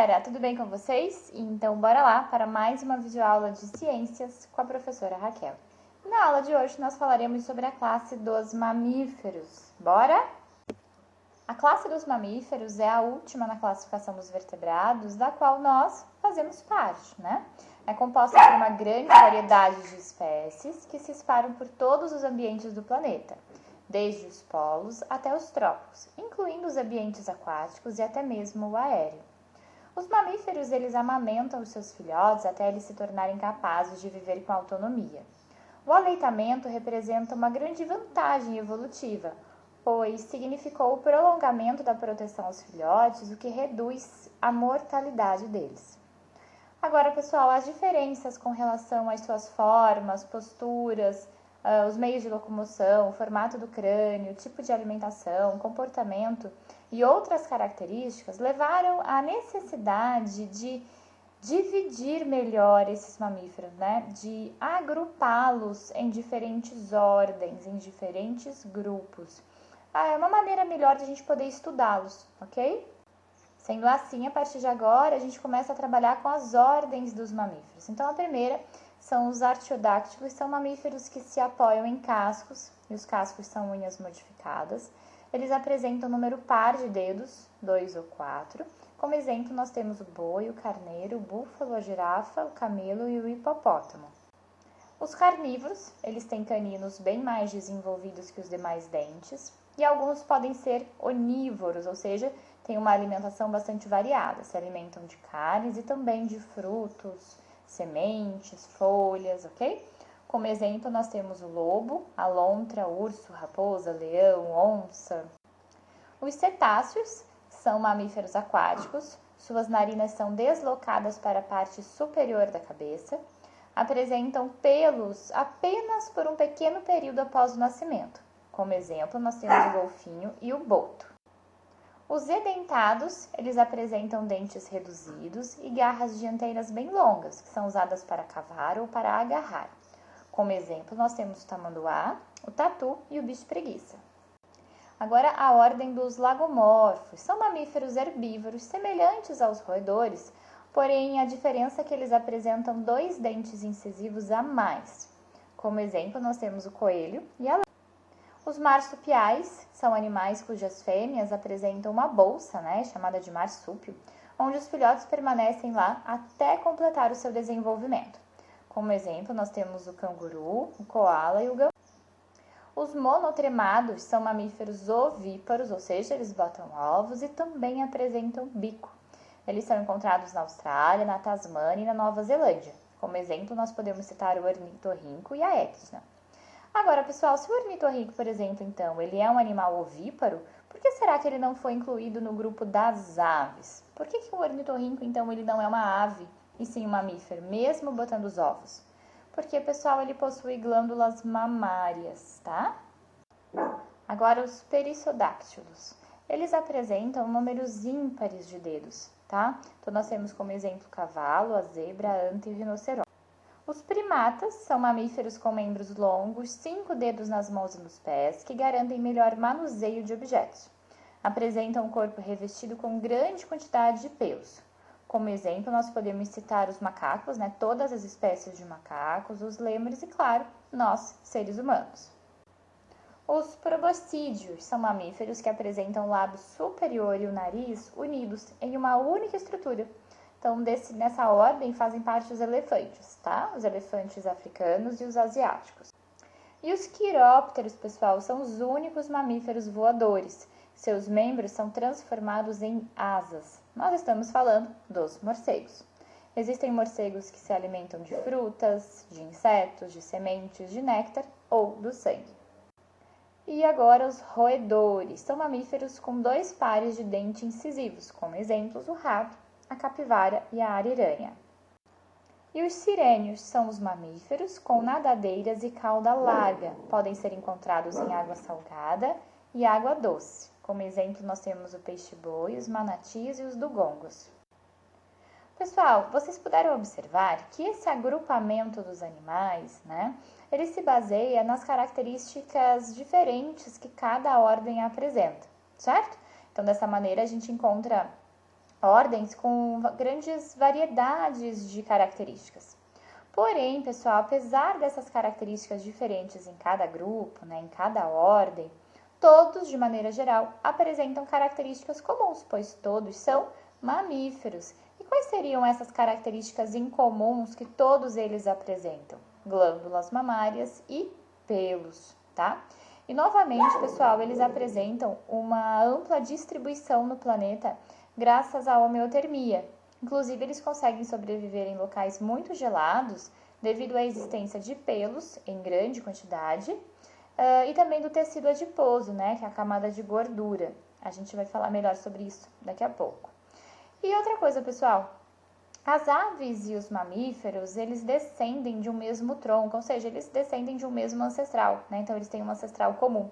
galera, tudo bem com vocês? Então bora lá para mais uma videoaula de ciências com a professora Raquel. Na aula de hoje nós falaremos sobre a classe dos mamíferos. Bora? A classe dos mamíferos é a última na classificação dos vertebrados, da qual nós fazemos parte, né? É composta por uma grande variedade de espécies que se espalham por todos os ambientes do planeta, desde os polos até os trópicos, incluindo os ambientes aquáticos e até mesmo o aéreo. Os mamíferos, eles amamentam os seus filhotes até eles se tornarem capazes de viver com autonomia. O aleitamento representa uma grande vantagem evolutiva, pois significou o prolongamento da proteção aos filhotes, o que reduz a mortalidade deles. Agora, pessoal, as diferenças com relação às suas formas, posturas, os meios de locomoção, o formato do crânio, tipo de alimentação, comportamento e outras características levaram à necessidade de dividir melhor esses mamíferos, né? De agrupá-los em diferentes ordens, em diferentes grupos. É uma maneira melhor de a gente poder estudá-los, ok? Sendo assim, a partir de agora, a gente começa a trabalhar com as ordens dos mamíferos. Então, a primeira são os artiodáctilos, são mamíferos que se apoiam em cascos, e os cascos são unhas modificadas. Eles apresentam um número par de dedos, 2 ou 4. Como exemplo, nós temos o boi, o carneiro, o búfalo, a girafa, o camelo e o hipopótamo. Os carnívoros, eles têm caninos bem mais desenvolvidos que os demais dentes, e alguns podem ser onívoros, ou seja, têm uma alimentação bastante variada, se alimentam de carnes e também de frutos, sementes, folhas, ok? Como exemplo, nós temos o lobo, a lontra, urso, raposa, leão, onça. Os cetáceos são mamíferos aquáticos, suas narinas são deslocadas para a parte superior da cabeça, apresentam pelos apenas por um pequeno período após o nascimento. Como exemplo, nós temos o golfinho e o boto. Os edentados, eles apresentam dentes reduzidos e garras dianteiras bem longas, que são usadas para cavar ou para agarrar. Como exemplo, nós temos o tamanduá, o tatu e o bicho-preguiça. Agora, a ordem dos lagomorfos. São mamíferos herbívoros semelhantes aos roedores, porém a diferença é que eles apresentam 2 dentes incisivos a mais. Como exemplo, nós temos o coelho e a Os marsupiais são animais cujas fêmeas apresentam uma bolsa, chamada de marsúpio, onde os filhotes permanecem lá até completar o seu desenvolvimento. Como exemplo, nós temos o canguru, o coala e o gambá. Os monotremados são mamíferos ovíparos, ou seja, eles botam ovos e também apresentam bico. Eles são encontrados na Austrália, na Tasmânia e na Nova Zelândia. Como exemplo, nós podemos citar o ornitorrinco e a equidna. Agora, pessoal, se o ornitorrinco, por exemplo, então, ele é um animal ovíparo, por que será que ele não foi incluído no grupo das aves? Por que o ornitorrinco, então, ele não é uma ave, e sim um mamífero, mesmo botando os ovos? Porque, pessoal, ele possui glândulas mamárias, tá? Agora, os perissodáctilos. Eles apresentam números ímpares de dedos, tá? Então, nós temos como exemplo o cavalo, a zebra, a anta e o rinoceronte. Os primatas são mamíferos com membros longos, 5 dedos nas mãos e nos pés, que garantem melhor manuseio de objetos. Apresentam um corpo revestido com grande quantidade de pelos. Como exemplo, nós podemos citar os macacos, todas as espécies de macacos, os lêmures e, claro, nós, seres humanos. Os proboscídeos são mamíferos que apresentam o lábio superior e o nariz unidos em uma única estrutura. Então, nessa ordem fazem parte os elefantes, tá? Os elefantes africanos e os asiáticos. E os quirópteros, pessoal, são os únicos mamíferos voadores. Seus membros são transformados em asas. Nós estamos falando dos morcegos. Existem morcegos que se alimentam de frutas, de insetos, de sementes, de néctar ou do sangue. E agora os roedores. São mamíferos com 2 pares de dentes incisivos, como exemplos o rato, a capivara e a ariranha. E os sirênios são os mamíferos com nadadeiras e cauda larga. Podem ser encontrados em água salgada e água doce. Como exemplo, nós temos o peixe-boi, os manatis e os dugongos. Pessoal, vocês puderam observar que esse agrupamento dos animais, ele se baseia nas características diferentes que cada ordem apresenta, certo? Então, dessa maneira, a gente encontra ordens com grandes variedades de características. Porém, pessoal, apesar dessas características diferentes em cada grupo, né, em cada ordem, todos, de maneira geral, apresentam características comuns, pois todos são mamíferos. E quais seriam essas características incomuns que todos eles apresentam? Glândulas mamárias e pelos, tá? E novamente, pessoal, eles apresentam uma ampla distribuição no planeta graças à homeotermia. Inclusive, eles conseguem sobreviver em locais muito gelados devido à existência de pelos em grande quantidade e também do tecido adiposo, né, que é a camada de gordura. A gente vai falar melhor sobre isso daqui a pouco. E outra coisa, pessoal, as aves e os mamíferos, eles descendem de um mesmo tronco, ou seja, eles descendem de um mesmo ancestral, né? Então, eles têm um ancestral comum.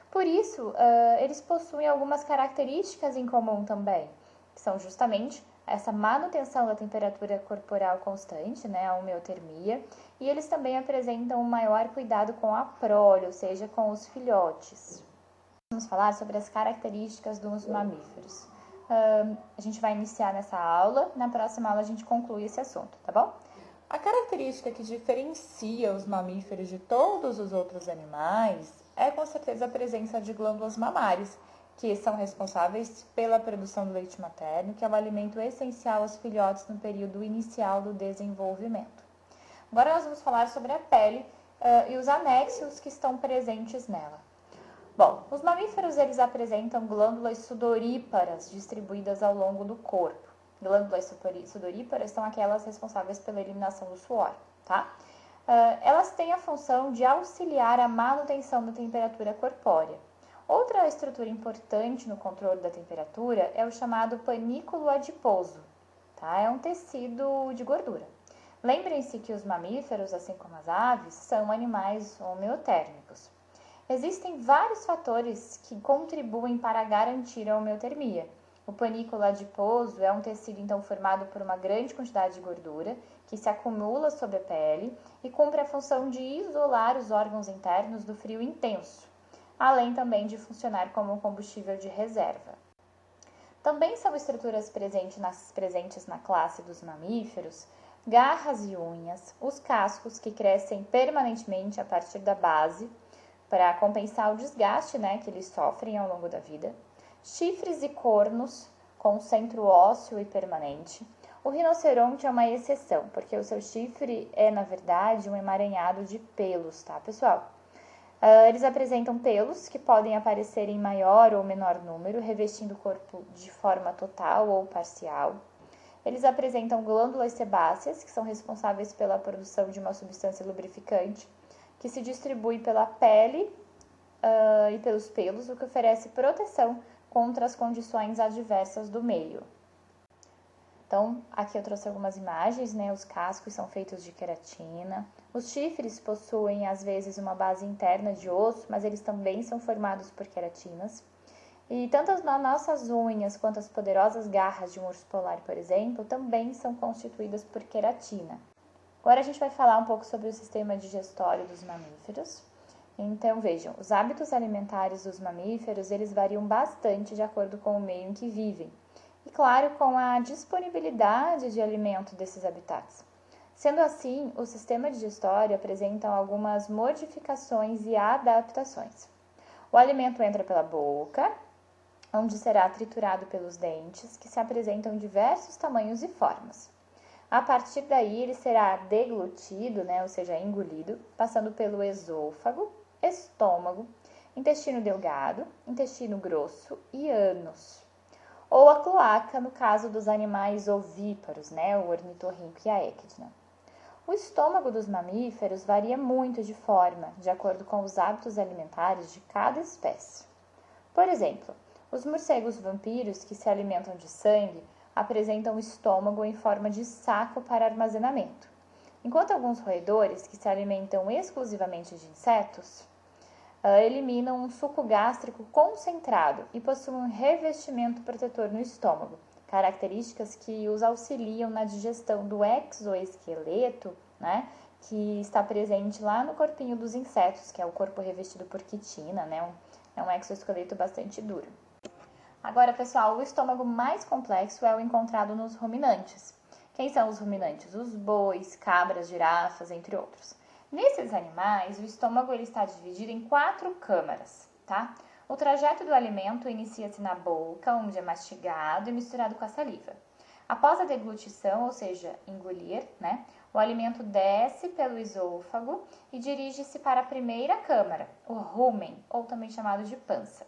Por isso, eles possuem algumas características em comum também, que são justamente essa manutenção da temperatura corporal constante, né, a homeotermia, e eles também apresentam um maior cuidado com a prole, ou seja, com os filhotes. Vamos falar sobre as características dos mamíferos. A gente vai iniciar nessa aula, na próxima aula a gente conclui esse assunto, tá bom? A característica que diferencia os mamíferos de todos os outros animais é com certeza a presença de glândulas mamárias, que são responsáveis pela produção do leite materno, que é um alimento essencial aos filhotes no período inicial do desenvolvimento. Agora nós vamos falar sobre a pele e os anexos que estão presentes nela. Bom, os mamíferos eles apresentam glândulas sudoríparas distribuídas ao longo do corpo. Glândulas sudoríparas são aquelas responsáveis pela eliminação do suor, tá? Elas têm a função de auxiliar a manutenção da temperatura corpórea. Outra estrutura importante no controle da temperatura é o chamado panículo adiposo, tá? É um tecido de gordura. Lembrem-se que os mamíferos, assim como as aves, são animais homeotérmicos. Existem vários fatores que contribuem para garantir a homeotermia. O panículo adiposo é um tecido então formado por uma grande quantidade de gordura que se acumula sobre a pele e cumpre a função de isolar os órgãos internos do frio intenso, além também de funcionar como um combustível de reserva. Também são estruturas presentes na classe dos mamíferos, garras e unhas, os cascos que crescem permanentemente a partir da base para compensar o desgaste, né, que eles sofrem ao longo da vida, chifres e cornos com centro ósseo e permanente. O rinoceronte é uma exceção, porque o seu chifre é, na verdade, um emaranhado de pelos, tá, pessoal? Eles apresentam pelos que podem aparecer em maior ou menor número, revestindo o corpo de forma total ou parcial. Eles apresentam glândulas sebáceas, que são responsáveis pela produção de uma substância lubrificante, que se distribui pela pele e pelos pelos, o que oferece proteção contra as condições adversas do meio. Então, aqui eu trouxe algumas imagens, né? Os cascos são feitos de queratina. Os chifres possuem, às vezes, uma base interna de osso, mas eles também são formados por queratinas. E tanto as nossas unhas quanto as poderosas garras de um urso polar, por exemplo, também são constituídas por queratina. Agora a gente vai falar um pouco sobre o sistema digestório dos mamíferos. Então, vejam, os hábitos alimentares dos mamíferos, eles variam bastante de acordo com o meio em que vivem. E, claro, com a disponibilidade de alimento desses habitats. Sendo assim, o sistema digestório apresenta algumas modificações e adaptações. O alimento entra pela boca, onde será triturado pelos dentes, que se apresentam em diversos tamanhos e formas. A partir daí, ele será deglutido, né, ou seja, engolido, passando pelo esôfago, estômago, intestino delgado, intestino grosso e ânus. Ou a cloaca, no caso dos animais ovíparos, né, o ornitorrinco e a equidna. O estômago dos mamíferos varia muito de forma, de acordo com os hábitos alimentares de cada espécie. Por exemplo, os morcegos vampiros, que se alimentam de sangue, apresentam o estômago em forma de saco para armazenamento, enquanto alguns roedores, que se alimentam exclusivamente de insetos, eliminam um suco gástrico concentrado e possuem um revestimento protetor no estômago, características que os auxiliam na digestão do exoesqueleto, né, que está presente lá no corpinho dos insetos, que é o corpo revestido por quitina, né, é um exoesqueleto bastante duro. Agora, pessoal, o estômago mais complexo é o encontrado nos ruminantes. Quem são os ruminantes? Os bois, cabras, girafas, entre outros. Nesses animais, o estômago ele está dividido em 4 câmaras, tá? O trajeto do alimento inicia-se na boca, onde é mastigado e misturado com a saliva. Após a deglutição, ou seja, engolir, né, o alimento desce pelo esôfago e dirige-se para a primeira câmara, o rumen, ou também chamado de pança.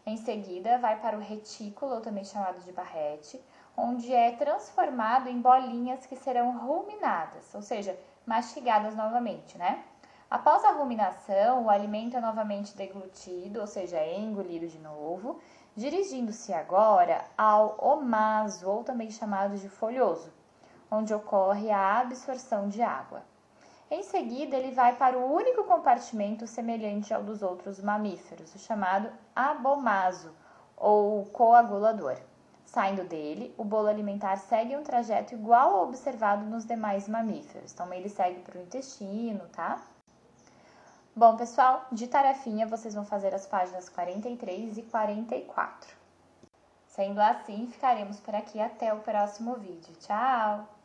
Em seguida, vai para o retículo, ou também chamado de barrete, onde é transformado em bolinhas que serão ruminadas, ou seja, mastigadas novamente, né? Após a ruminação, o alimento é novamente deglutido, ou seja, é engolido de novo, dirigindo-se agora ao omaso, ou também chamado de folhoso, onde ocorre a absorção de água. Em seguida, ele vai para o único compartimento semelhante ao dos outros mamíferos, o chamado abomaso, ou coagulador. Saindo dele, o bolo alimentar segue um trajeto igual ao observado nos demais mamíferos. Então, ele segue para o intestino, tá? Bom, pessoal, de tarefinha, vocês vão fazer as páginas 43 e 44. Sendo assim, ficaremos por aqui até o próximo vídeo. Tchau!